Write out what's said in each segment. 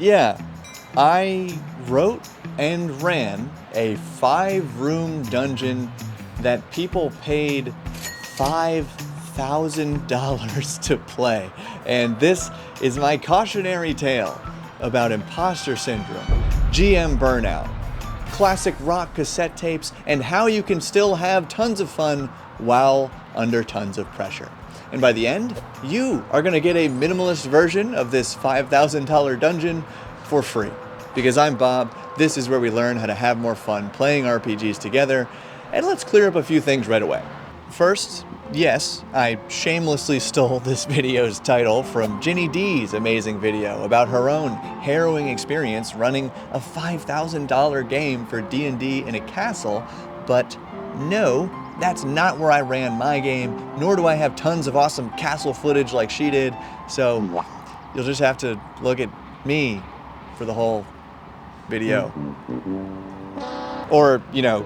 Yeah, I wrote and ran a 5-room dungeon that people paid $5,000 to play. And this is my cautionary tale about imposter syndrome, GM burnout, classic rock cassette tapes, and how you can still have tons of fun while under tons of pressure. And by the end, you are gonna get a minimalist version of this $5,000 dungeon for free. Because I'm Bob, this is where we learn how to have more fun playing RPGs together, and let's clear up a few things right away. First, yes, I shamelessly stole this video's title from Ginny D's amazing video about her own harrowing experience running a $5,000 game for D&D in a castle, but no, that's not where I ran my game, nor do I have tons of awesome castle footage like she did, so you'll just have to look at me for the whole video. Or,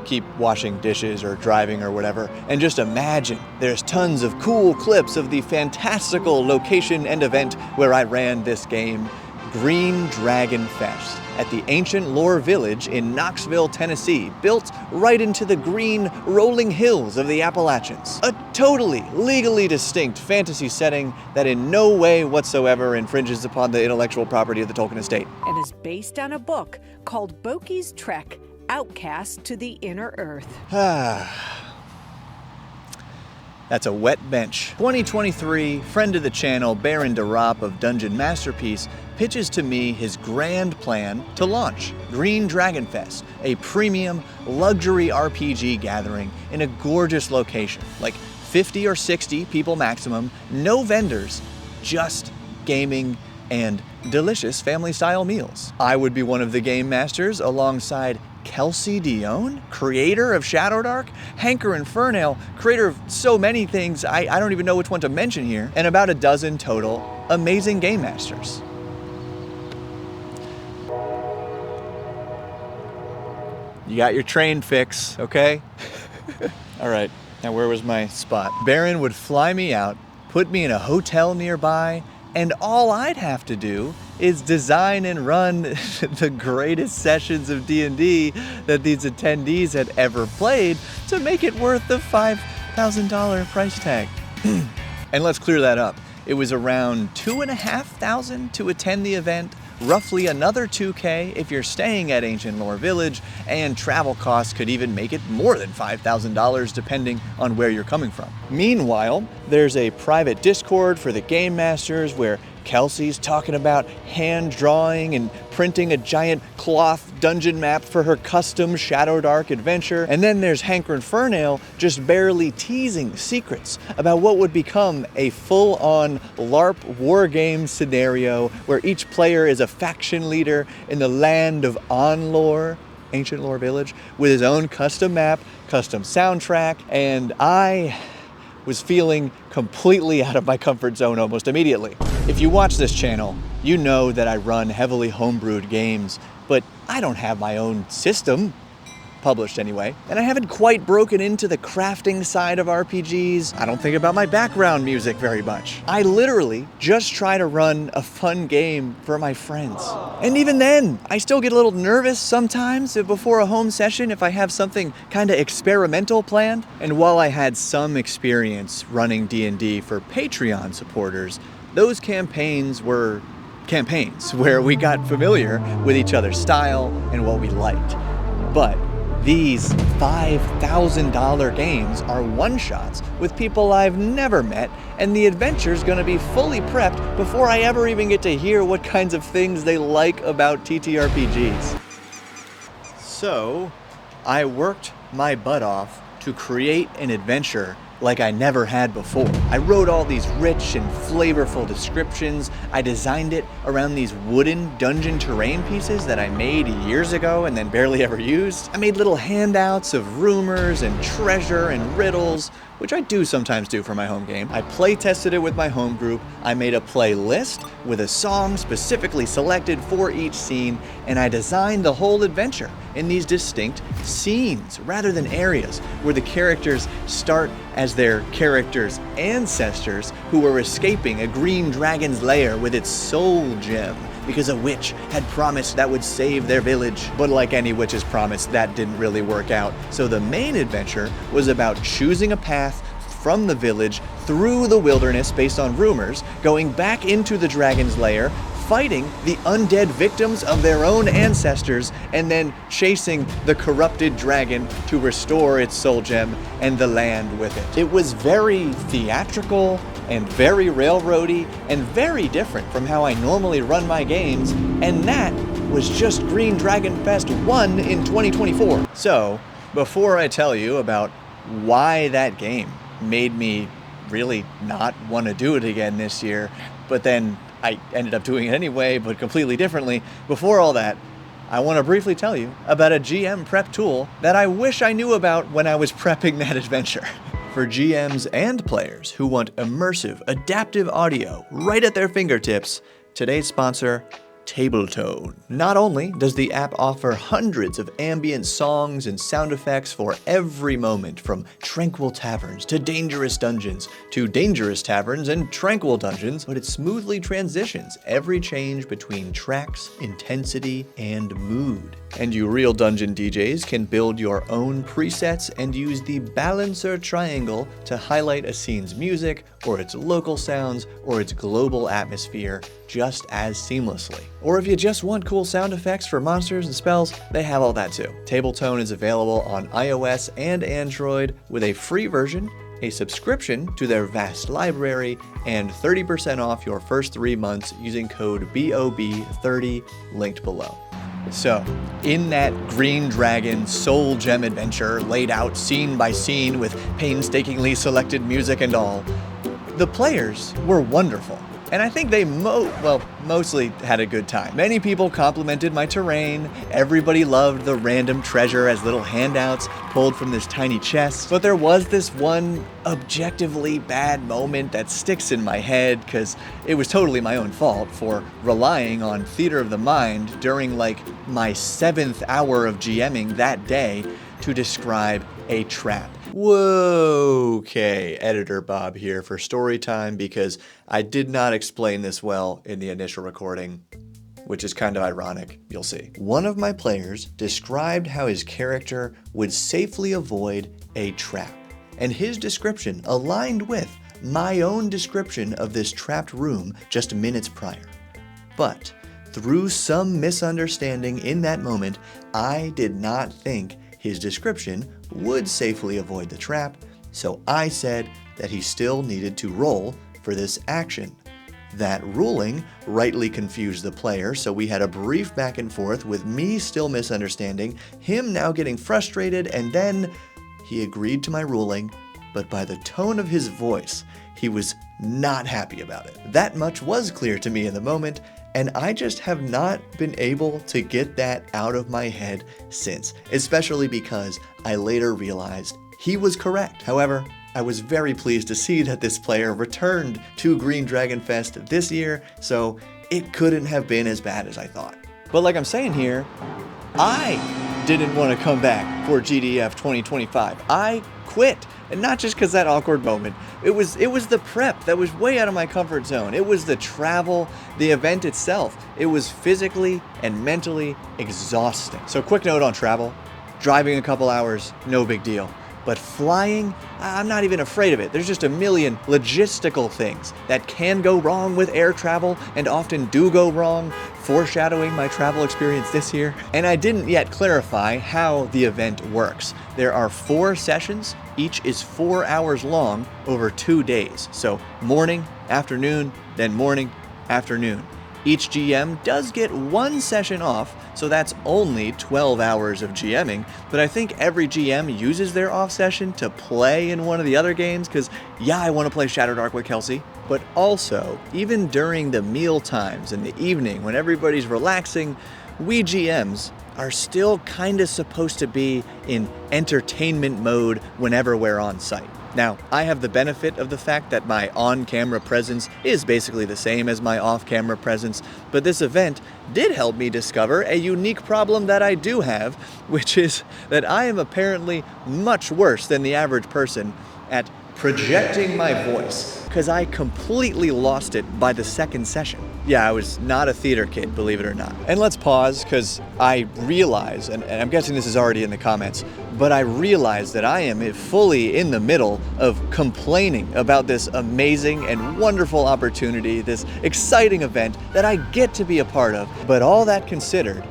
keep washing dishes or driving or whatever, and just imagine there's tons of cool clips of the fantastical location and event where I ran this game, Green Dragon Fest, at the ancient lore village in Knoxville, Tennessee, built right into the green, rolling hills of the Appalachians. A totally legally distinct fantasy setting that in no way whatsoever infringes upon the intellectual property of the Tolkien estate. And is based on a book called Boki's Trek, Outcast to the Inner Earth. That's a wet bench. 2023, friend of the channel, Baron DeRopp of Dungeon Masterpiece, pitches to me his grand plan to launch Green Dragon Fest, a premium luxury RPG gathering in a gorgeous location, like 50 or 60 people maximum, no vendors, just gaming and delicious family-style meals. I would be one of the game masters alongside Kelsey Dione, creator of Shadowdark, Hanker Infernale, creator of so many things I don't even know which one to mention here, and about a dozen total amazing game masters. You got your train fix, okay? All right, now where was my spot? Baron would fly me out, put me in a hotel nearby, and all I'd have to do is design and run the greatest sessions of D&D that these attendees had ever played to make it worth the $5,000 price tag. And let's clear that up. It was around $2,500 to attend the event, roughly another $2,000 if you're staying at Ancient Lore Village, and travel costs could even make it more than $5,000 depending on where you're coming from. Meanwhile, there's a private Discord for the Game Masters where Kelsey's talking about hand drawing and printing a giant cloth dungeon map for her custom Shadowdark adventure. And then there's Hanker Infernale just barely teasing secrets about what would become a full-on LARP wargame scenario where each player is a faction leader in the land of Onlore, Ancient Lore Village, with his own custom map, custom soundtrack, and I was feeling completely out of my comfort zone almost immediately. If you watch this channel, you know that I run heavily homebrewed games, but I don't have my own system, published anyway, and I haven't quite broken into the crafting side of RPGs. I don't think about my background music very much. I literally just try to run a fun game for my friends. And even then, I still get a little nervous sometimes before a home session if I have something kind of experimental planned. And while I had some experience running D&D for Patreon supporters, those campaigns were campaigns where we got familiar with each other's style and what we liked. But these $5,000 games are one-shots with people I've never met, and the adventure's gonna be fully prepped before I ever even get to hear what kinds of things they like about TTRPGs. So, I worked my butt off to create an adventure like I never had before. I wrote all these rich and flavorful descriptions. I designed it around these wooden dungeon terrain pieces that I made years ago and then barely ever used. I made little handouts of rumors and treasure and riddles, which I do sometimes do for my home game. I play tested it with my home group. I made a playlist with a song specifically selected for each scene, and I designed the whole adventure in these distinct scenes rather than areas where the characters start as their characters' ancestors who were escaping a green dragon's lair with its soul gem because a witch had promised that would save their village. But like any witch's promise, that didn't really work out. So the main adventure was about choosing a path from the village through the wilderness based on rumors, going back into the dragon's lair, fighting the undead victims of their own ancestors, and then chasing the corrupted dragon to restore its soul gem and the land with it. It was very theatrical and very railroady and very different from how I normally run my games, and that was just Green Dragon Fest 1 in 2024. So, before I tell you about why that game made me really not want to do it again this year, but then I ended up doing it anyway, but completely differently. Before all that, I want to briefly tell you about a GM prep tool that I wish I knew about when I was prepping that adventure. For GMs and players who want immersive, adaptive audio right at their fingertips, today's sponsor, Tabletone. Not only does the app offer hundreds of ambient songs and sound effects for every moment, from tranquil taverns to dangerous dungeons, to dangerous taverns and tranquil dungeons, but it smoothly transitions every change between tracks, intensity, and mood. And you real dungeon DJs can build your own presets and use the balancer triangle to highlight a scene's music, or its local sounds, or its global atmosphere just as seamlessly. Or if you just want cool sound effects for monsters and spells, they have all that too. Tabletone is available on iOS and Android with a free version, a subscription to their vast library, and 30% off your first 3 months using code BOB30 linked below. So, in that Green Dragon Soul Gem adventure, laid out scene by scene with painstakingly selected music and all, the players were wonderful. And I think they mostly had a good time. Many people complimented my terrain. Everybody loved the random treasure as little handouts pulled from this tiny chest. But there was this one objectively bad moment that sticks in my head because it was totally my own fault for relying on theater of the mind during like my 7th hour of GMing that day to describe a trap. Whoa, okay, Editor Bob here for story time because I did not explain this well in the initial recording, which is kind of ironic, you'll see. One of my players described how his character would safely avoid a trap, and his description aligned with my own description of this trapped room just minutes prior. But through some misunderstanding in that moment, I did not think his description would safely avoid the trap, so I said that he still needed to roll for this action. That ruling rightly confused the player, so we had a brief back and forth with me still misunderstanding, him now getting frustrated, and then he agreed to my ruling, but by the tone of his voice, he was not happy about it. That much was clear to me in the moment, and I just have not been able to get that out of my head since, especially because I later realized he was correct. However, I was very pleased to see that this player returned to Green Dragon Fest this year, so it couldn't have been as bad as I thought. But like I'm saying here, I didn't want to come back for GDF 2025. I quit. And not just because that awkward moment. It was the prep that was way out of my comfort zone. It was the travel, the event itself. It was physically and mentally exhausting. So quick note on travel. Driving a couple hours, no big deal. But flying, I'm not even afraid of it. There's just a million logistical things that can go wrong with air travel and often do go wrong, foreshadowing my travel experience this year. And I didn't yet clarify how the event works. There are 4 sessions. Each is 4 hours long over 2 days. So morning, afternoon, then morning, afternoon. Each GM does get 1 session off, so that's only 12 hours of GMing, but I think every GM uses their off session to play in one of the other games, because yeah, I want to play Shadow Dark with Kelsey, but also, even during the meal times in the evening when everybody's relaxing, we GMs are still kind of supposed to be in entertainment mode whenever we're on site. Now, I have the benefit of the fact that my on-camera presence is basically the same as my off-camera presence, but this event did help me discover a unique problem that I do have, which is that I am apparently much worse than the average person at projecting my voice, because I completely lost it by the second session. Yeah, I was not a theater kid, believe it or not. And let's pause, because I realize, and I'm guessing this is already in the comments, but I realize that I am fully in the middle of complaining about this amazing and wonderful opportunity, this exciting event that I get to be a part of. But all that considered,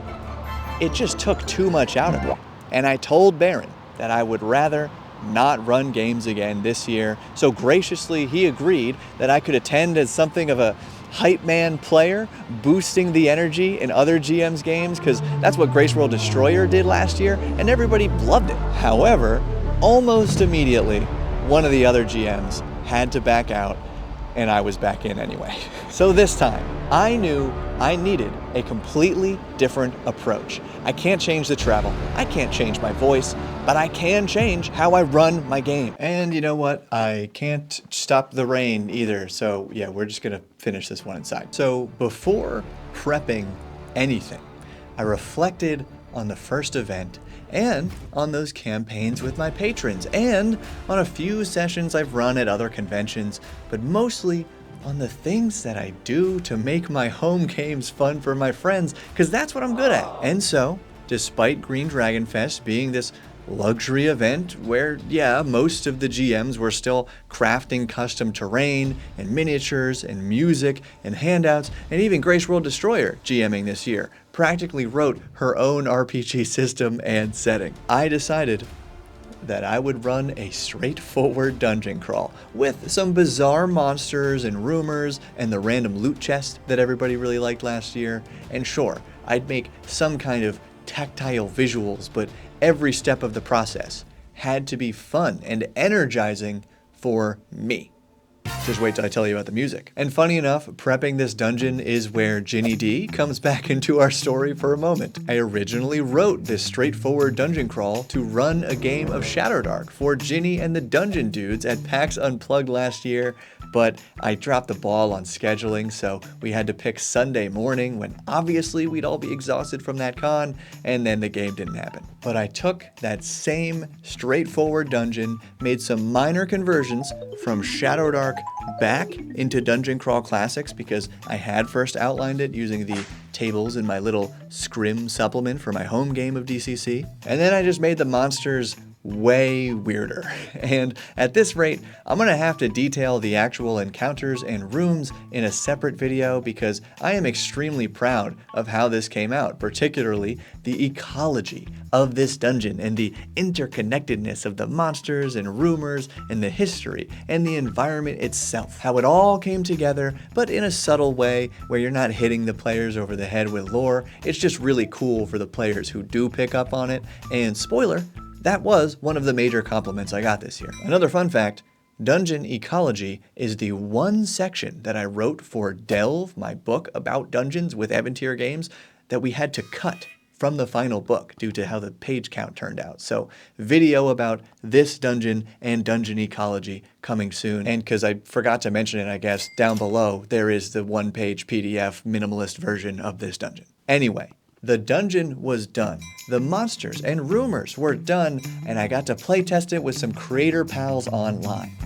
it just took too much out of me. And I told Baron that I would rather not run games again this year. So graciously, he agreed that I could attend as something of a hype man player, boosting the energy in other GM's games, because that's what Grace World Destroyer did last year, and everybody loved it. However, almost immediately, one of the other GMs had to back out, and I was back in anyway. So this time, I knew I needed a completely different approach. I can't change the travel, I can't change my voice, but I can change how I run my game. And you know what? I can't stop the rain either, so yeah, we're just gonna finish this one inside. So before prepping anything, I reflected on the first event and on those campaigns with my patrons and on a few sessions I've run at other conventions, but mostly on the things that I do to make my home games fun for my friends, because that's what I'm good at. And so, despite Green Dragon Fest being this luxury event where, yeah, most of the GMs were still crafting custom terrain and miniatures and music and handouts, and even Grace World Destroyer, GMing this year, practically wrote her own RPG system and setting, I decided that I would run a straightforward dungeon crawl with some bizarre monsters and rumors and the random loot chest that everybody really liked last year. And sure, I'd make some kind of tactile visuals, but every step of the process had to be fun and energizing for me. Just wait till I tell you about the music. And funny enough, prepping this dungeon is where Ginny D comes back into our story for a moment. I originally wrote this straightforward dungeon crawl to run a game of Shadowdark for Ginny and the Dungeon Dudes at PAX Unplugged last year, but I dropped the ball on scheduling, so we had to pick Sunday morning when obviously we'd all be exhausted from that con, and then the game didn't happen. But I took that same straightforward dungeon, made some minor conversions from Shadowdark back into Dungeon Crawl Classics because I had first outlined it using the tables in my little Scrim supplement for my home game of DCC. And then I just made the monsters way weirder. And at this rate, I'm gonna have to detail the actual encounters and rooms in a separate video because I am extremely proud of how this came out, particularly the ecology of this dungeon and the interconnectedness of the monsters and rumors and the history and the environment itself. How it all came together, but in a subtle way where you're not hitting the players over the head with lore. It's just really cool for the players who do pick up on it. And spoiler, that was one of the major compliments I got this year. Another fun fact, Dungeon Ecology is the one section that I wrote for Delve, my book about dungeons with Evantier games, that we had to cut from the final book due to how the page count turned out. So video about this dungeon and Dungeon Ecology coming soon. And because I forgot to mention it, I guess, down below, there is the one-page PDF minimalist version of this dungeon. Anyway, the dungeon was done. The monsters and rumors were done, and I got to playtest it with some creator pals online.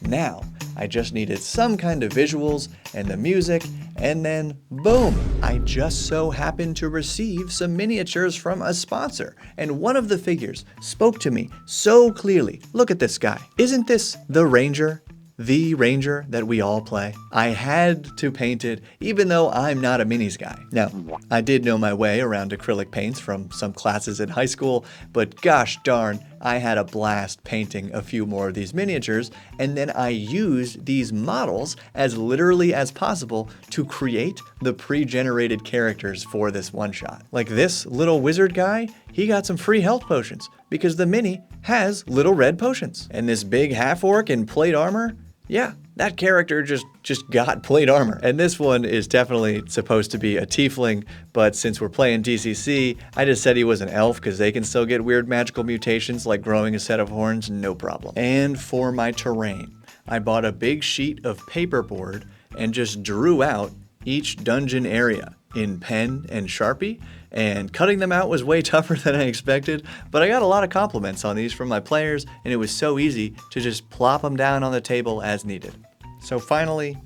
Now, I just needed some kind of visuals and the music, and then boom, I just so happened to receive some miniatures from a sponsor, and one of the figures spoke to me so clearly. Look at this guy. Isn't this the Ranger? The Ranger that we all play? I had to paint it, even though I'm not a minis guy. Now, I did know my way around acrylic paints from some classes in high school, but gosh darn, I had a blast painting a few more of these miniatures, and then I used these models as literally as possible to create the pre-generated characters for this one-shot. Like this little wizard guy, he got some free health potions because the mini has little red potions. And this big half-orc in plate armor, yeah, that character just got plate armor. And this one is definitely supposed to be a tiefling, but since we're playing DCC, I just said he was an elf because they can still get weird magical mutations like growing a set of horns, no problem. And for my terrain, I bought a big sheet of paperboard and just drew out each dungeon area. in pen and Sharpie, and cutting them out was way tougher than I expected, but I got a lot of compliments on these from my players, and it was so easy to just plop them down on the table as needed. So finally,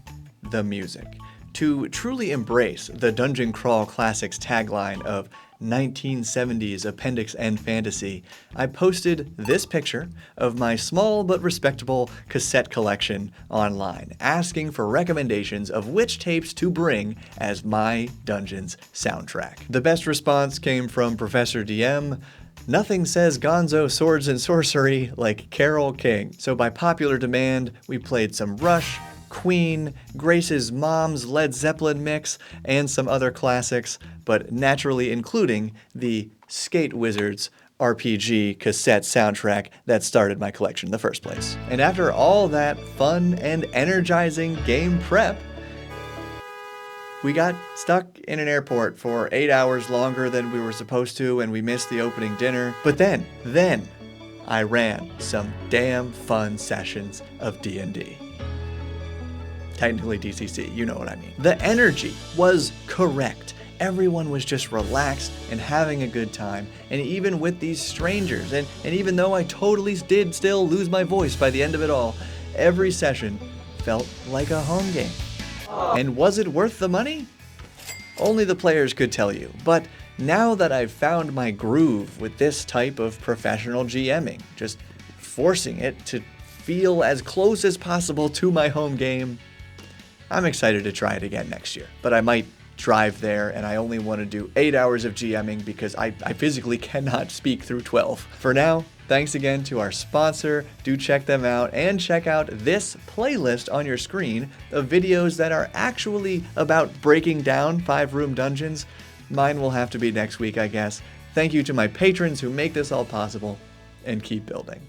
the music. To truly embrace the Dungeon Crawl Classics tagline of 1970s Appendix N fantasy, I posted this picture of my small but respectable cassette collection online, asking for recommendations of which tapes to bring as my Dungeons soundtrack. The best response came from Professor DM. Nothing says gonzo swords and sorcery like Carole King. So by popular demand, we played some Rush, Queen, Grace's mom's Led Zeppelin mix, and some other classics, but naturally including the Skate Wizards RPG cassette soundtrack that started my collection in the first place. And after all that fun and energizing game prep, we got stuck in an airport for 8 hours longer than we were supposed to, and we missed the opening dinner. But then I ran some damn fun sessions of D&D. Technically DCC, you know what I mean. The energy was correct. Everyone was just relaxed and having a good time. And even with these strangers, and even though I totally did still lose my voice by the end of it all, every session felt like a home game. And was it worth the money? Only the players could tell you. But now that I've found my groove with this type of professional GMing, just forcing it to feel as close as possible to my home game, I'm excited to try it again next year, but I might drive there and I only want to do 8 hours of GMing because I physically cannot speak through 12. For now, thanks again to our sponsor. Do check them out and check out this playlist on your screen of videos that are actually about breaking down 5-room dungeons. Mine will have to be next week, I guess. Thank you to my patrons who make this all possible, and keep building.